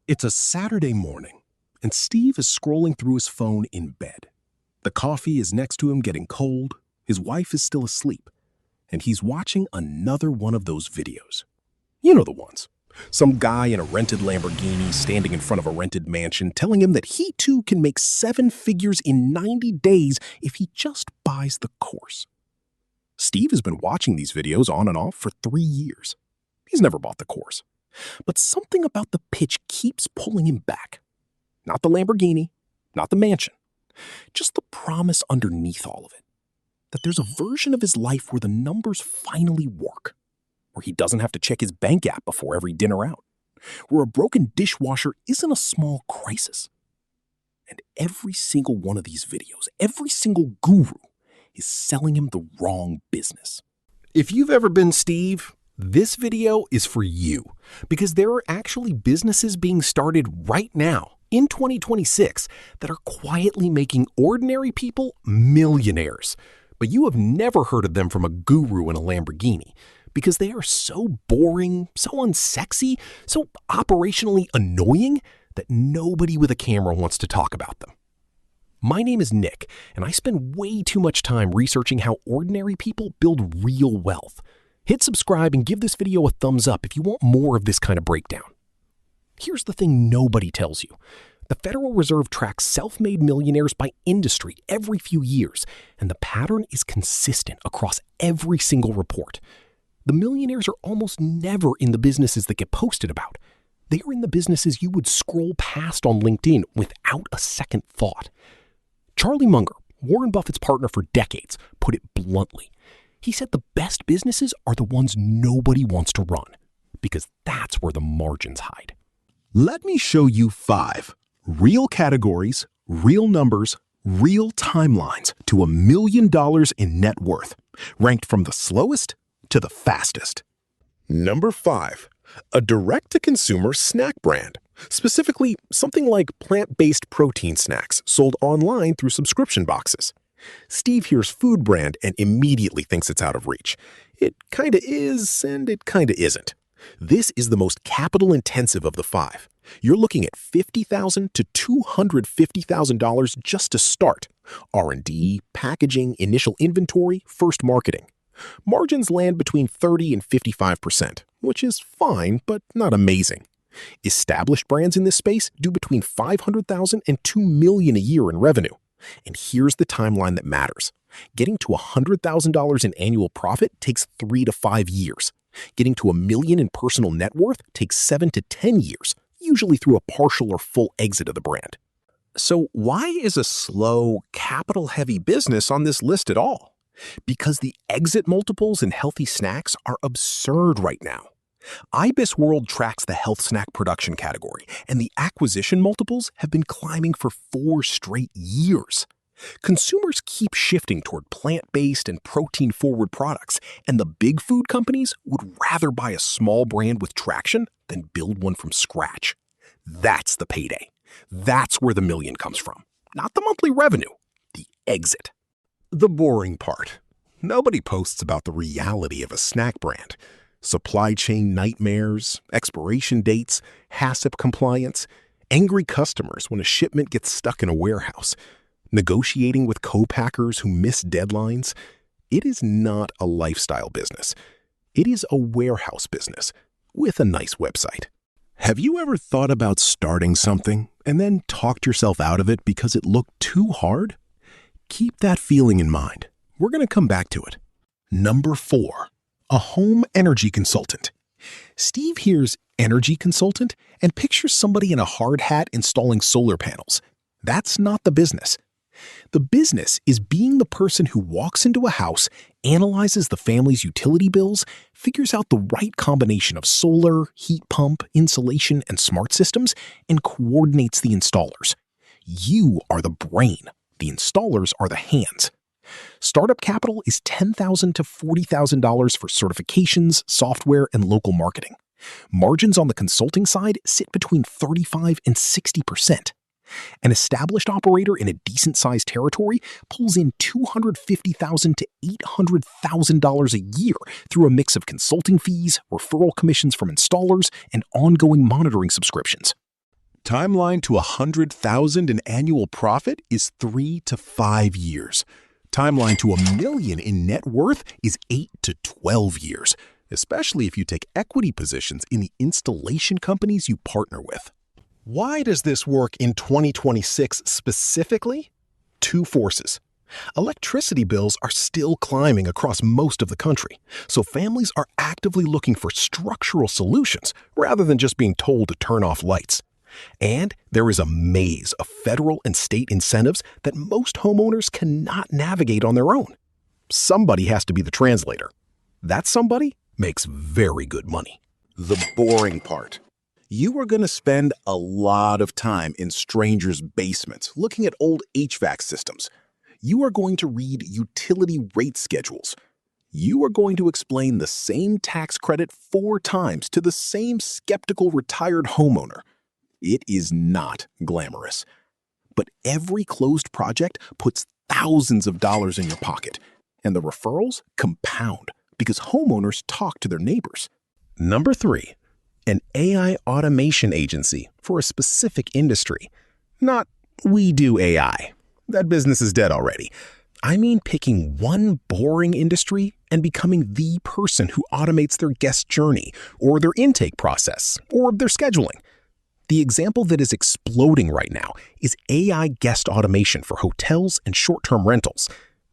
It's a Saturday morning, and Steve is scrolling through his phone in bed. The coffee is next to him getting cold, his wife is still asleep, and he's watching another one of those videos. You know the ones. Some guy in a rented Lamborghini standing in front of a rented mansion telling him that he too can make 7 figures in 90 days if he just buys the course. Steve has been watching these videos on and off for 3 years. He's never bought the course. But something about the pitch keeps pulling him back. Not the Lamborghini, not the mansion, just the promise underneath all of it. That there's a version of his life where the numbers finally work. Where he doesn't have to check his bank app before every dinner out. Where a broken dishwasher isn't a small crisis. And every single one of these videos, every single guru, is selling him the wrong business. If you've ever been Steve, this video is for you, because there are actually businesses being started right now in 2026 that are quietly making ordinary people millionaires. But you have never heard of them from a guru in a Lamborghini because they are so boring, so unsexy, so operationally annoying that nobody with a camera wants to talk about them. My name is Nick, and I spend way too much time researching how ordinary people build real wealth. Hit subscribe and give this video a thumbs up if you want more of this kind of breakdown. Here's the thing nobody tells you. The Federal Reserve tracks self-made millionaires by industry every few years, and the pattern is consistent across every single report. The millionaires are almost never in the businesses that get posted about. They are in the businesses you would scroll past on LinkedIn without a second thought. Charlie Munger, Warren Buffett's partner for decades, put it bluntly. He said the best businesses are the ones nobody wants to run, because that's where the margins hide. Let me show you 5 real categories, real numbers, real timelines to $1 million in net worth, ranked from the slowest to the fastest. Number 5, a direct-to-consumer snack brand, specifically something like plant-based protein snacks sold online through subscription boxes. Steve hears food brand and immediately thinks it's out of reach. It kinda is, and it kinda isn't. This is the most capital-intensive of the 5. You're looking at $50,000 to $250,000 just to start. R&D, packaging, initial inventory, first marketing. Margins land between 30 and 55%, which is fine, but not amazing. Established brands in this space do between $500,000 and $2 million a year in revenue. And here's the timeline that matters. Getting to $100,000 in annual profit takes 3 to 5 years. Getting to $1 million in personal net worth takes 7 to 10 years, usually through a partial or full exit of the brand. So why is a slow, capital-heavy business on this list at all? Because the exit multiples in healthy snacks are absurd right now. IBIS World tracks the health snack production category, and the acquisition multiples have been climbing for 4 straight years. Consumers keep shifting toward plant-based and protein-forward products, and the big food companies would rather buy a small brand with traction than build one from scratch. That's the payday. That's where the million comes from. Not the monthly revenue, the exit. The boring part. Nobody posts about the reality of a snack brand. Supply chain nightmares, expiration dates, HACCP compliance, angry customers when a shipment gets stuck in a warehouse, negotiating with co-packers who miss deadlines. It is not a lifestyle business. It is a warehouse business with a nice website. Have you ever thought about starting something and then talked yourself out of it because it looked too hard? Keep that feeling in mind. We're going to come back to it. Number 4. A home energy consultant. Steve hears energy consultant and pictures somebody in a hard hat installing solar panels. That's not the business. The business is being the person who walks into a house, analyzes the family's utility bills, figures out the right combination of solar, heat pump, insulation, and smart systems, and coordinates the installers. You are the brain. The installers are the hands. Startup capital is $10,000 to $40,000 for certifications, software, and local marketing. Margins on the consulting side sit between 35 and 60%. An established operator in a decent-sized territory pulls in $250,000 to $800,000 a year through a mix of consulting fees, referral commissions from installers, and ongoing monitoring subscriptions. Timeline to 100,000 in annual profit is 3 to 5 years. Timeline to $1 million in net worth is 8 to 12 years, especially if you take equity positions in the installation companies you partner with. Why does this work in 2026 specifically? Two forces. Electricity bills are still climbing across most of the country, so families are actively looking for structural solutions rather than just being told to turn off lights. And there is a maze of federal and state incentives that most homeowners cannot navigate on their own. Somebody has to be the translator. That somebody makes very good money. The boring part. You are going to spend a lot of time in strangers' basements looking at old HVAC systems. You are going to read utility rate schedules. You are going to explain the same tax credit 4 times to the same skeptical retired homeowner. It is not glamorous. But every closed project puts thousands of dollars in your pocket, and the referrals compound because homeowners talk to their neighbors. Number 3, an AI automation agency for a specific industry. Not, we do AI. That business is dead already. I mean picking one boring industry and becoming the person who automates their guest journey, or their intake process, or their scheduling. The example that is exploding right now is AI guest automation for hotels and short-term rentals.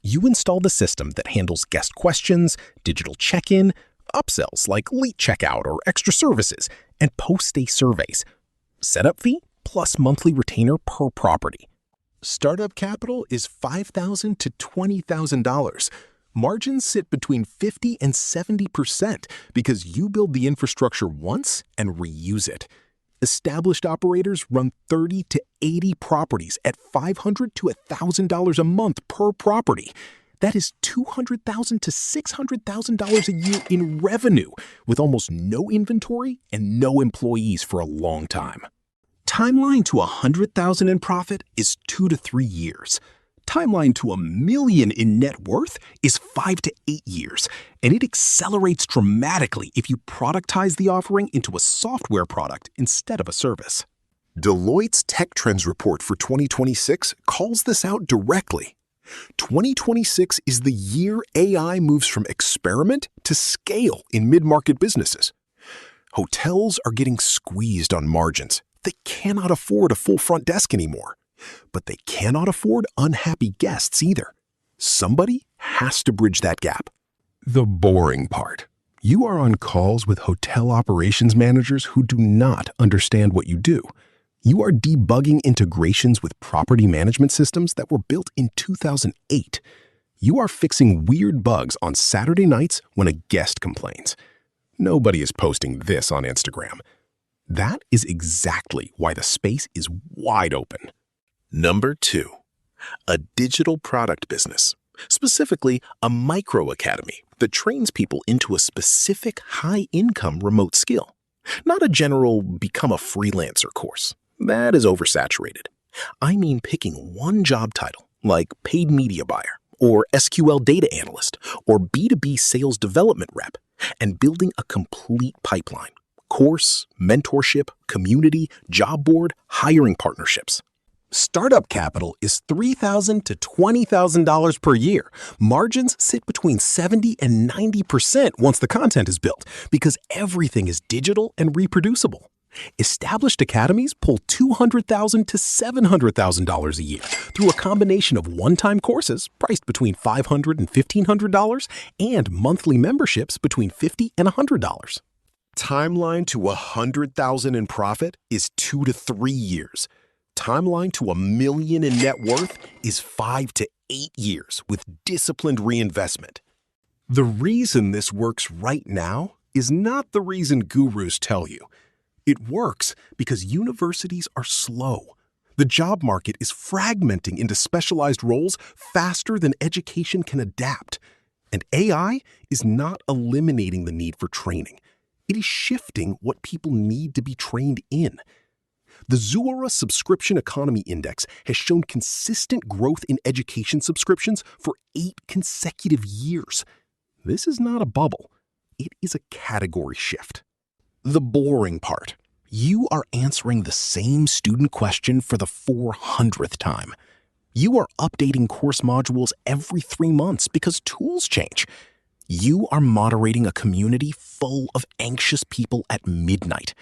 You install the system that handles guest questions, digital check-in, upsells like late checkout or extra services, and post-stay surveys. Setup fee plus monthly retainer per property. Startup capital is $5,000 to $20,000. Margins sit between 50 and 70% because you build the infrastructure once and reuse it. Established operators run 30 to 80 properties at $500 to $1,000 a month per property. That is $200,000 to $600,000 a year in revenue, with almost no inventory and no employees for a long time. Timeline to 100,000 in profit is 2 to 3 years. Timeline to $1 million in net worth is 5 to 8 years, and it accelerates dramatically if you productize the offering into a software product instead of a service. Deloitte's Tech Trends report for 2026 calls this out directly. 2026 is the year AI moves from experiment to scale in mid-market businesses. Hotels are getting squeezed on margins. They cannot afford a full front desk anymore. But they cannot afford unhappy guests either. Somebody has to bridge that gap. The boring part. You are on calls with hotel operations managers who do not understand what you do. You are debugging integrations with property management systems that were built in 2008. You are fixing weird bugs on Saturday nights when a guest complains. Nobody is posting this on Instagram. That is exactly why the space is wide open. Number 2, a digital product business, specifically a micro-academy that trains people into a specific high-income remote skill. Not a general become a freelancer course. That is oversaturated. I mean picking one job title, like paid media buyer, or SQL data analyst, or B2B sales development rep, and building a complete pipeline. Course, mentorship, community, job board, hiring partnerships. Startup capital is $3,000 to $20,000 per year. Margins sit between 70 and 90% once the content is built, because everything is digital and reproducible. Established academies pull $200,000 to $700,000 a year through a combination of one-time courses priced between $500 and $1,500 and monthly memberships between $50 and $100. Timeline to 100,000 in profit is 2 to 3 years. Timeline to $1 million in net worth is 5 to 8 years with disciplined reinvestment. The reason this works right now is not the reason gurus tell you. It works because universities are slow. The job market is fragmenting into specialized roles faster than education can adapt. And AI is not eliminating the need for training. It is shifting what people need to be trained in. The Zuora Subscription Economy Index has shown consistent growth in education subscriptions for 8 consecutive years. This is not a bubble. It is a category shift. The boring part. You are answering the same student question for the 400th time. You are updating course modules every 3 months because tools change. You are moderating a community full of anxious people at midnight.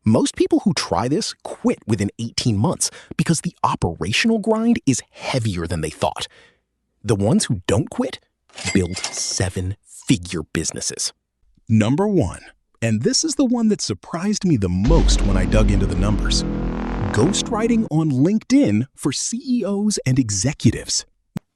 Most people who try this quit within 18 months because the operational grind is heavier than they thought. The ones who don't quit build 7-figure businesses. Number 1, and this is the one that surprised me the most when I dug into the numbers: ghostwriting on LinkedIn for CEOs and executives.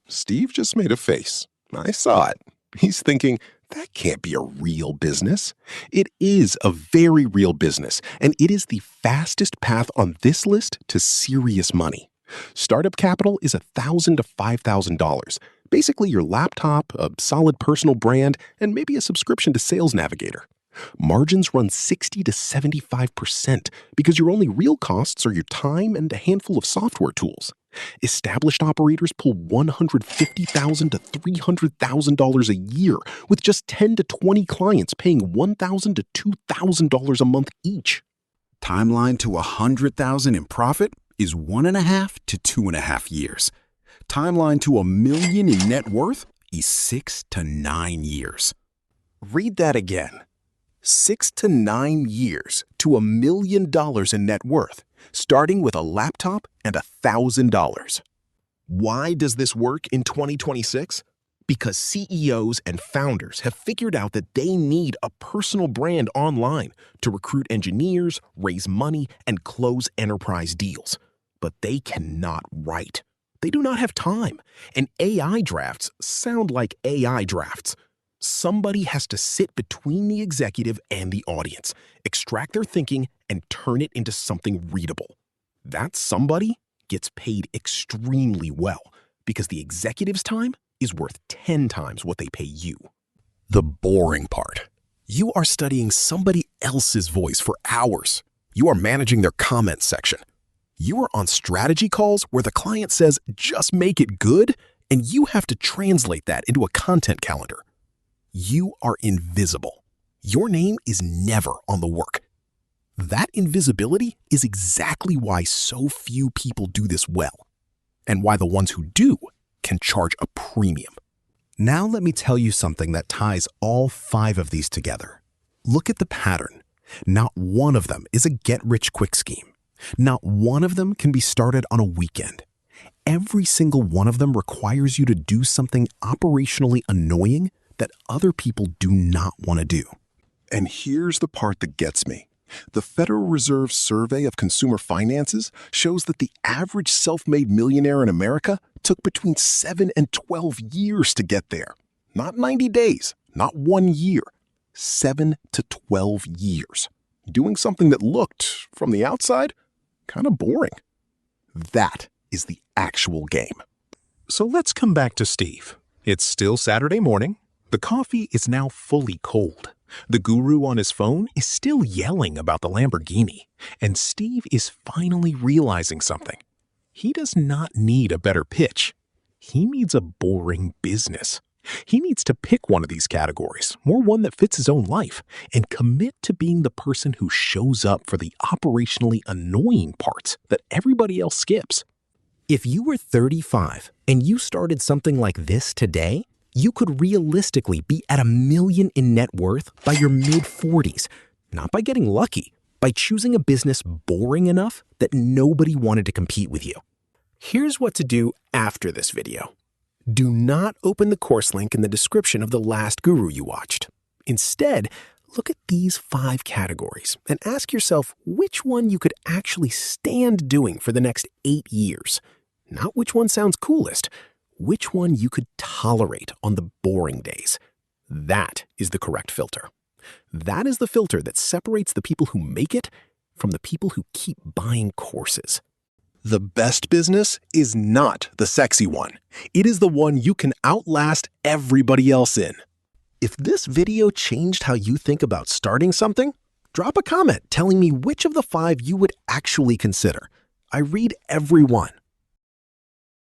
Steve just made a face. I saw it. He's thinking, that can't be a real business. It is a very real business, and it is the fastest path on this list to serious money. Startup capital is $1,000 to $5,000. Basically your laptop, a solid personal brand, and maybe a subscription to Sales Navigator. Margins run 60 to 75% because your only real costs are your time and a handful of software tools. Established operators pull $150,000 to $300,000 a year with just 10 to 20 clients paying $1,000 to $2,000 a month each. Timeline to $100,000 in profit is 1.5 to 2.5 years. Timeline to $1 million in net worth is 6 to 9 years. Read that again. 6 to 9 years to $1 million in net worth, starting with a laptop and $1,000. Why does this work in 2026? Because CEOs and founders have figured out that they need a personal brand online to recruit engineers, raise money, and close enterprise deals. But they cannot write. They do not have time. And AI drafts sound like AI drafts. Somebody has to sit between the executive and the audience, extract their thinking, and turn it into something readable. That somebody gets paid extremely well because the executive's time is worth 10 times what they pay you. The boring part. You are studying somebody else's voice for hours. You are managing their comment section. You are on strategy calls where the client says, just make it good, and you have to translate that into a content calendar. You are invisible. Your name is never on the work. That invisibility is exactly why so few people do this well, and why the ones who do can charge a premium. Now let me tell you something that ties all 5 of these together. Look at the pattern. Not one of them is a get-rich-quick scheme. Not one of them can be started on a weekend. Every single one of them requires you to do something operationally annoying that other people do not want to do. And here's the part that gets me. The Federal Reserve Survey of Consumer Finances shows that the average self-made millionaire in America took between 7 and 12 years to get there. Not 90 days, not 1 year. 7 to 12 years. Doing something that looked, from the outside, kind of boring. That is the actual game. So let's come back to Steve. It's still Saturday morning. The coffee is now fully cold. The guru on his phone is still yelling about the Lamborghini. And Steve is finally realizing something. He does not need a better pitch. He needs a boring business. He needs to pick one of these categories, or one that fits his own life, and commit to being the person who shows up for the operationally annoying parts that everybody else skips. If you were 35 and you started something like this today, you could realistically be at $1 million in net worth by your mid-40s, not by getting lucky, by choosing a business boring enough that nobody wanted to compete with you. Here's what to do after this video. Do not open the course link in the description of the last guru you watched. Instead, look at these 5 categories and ask yourself which one you could actually stand doing for the next 8 years. Not which one sounds coolest, which one you could tolerate on the boring days. That is the correct filter. That is the filter that separates the people who make it from the people who keep buying courses. The best business is not the sexy one. It is the one you can outlast everybody else in. If this video changed how you think about starting something, drop a comment telling me which of the 5 you would actually consider. I read every one.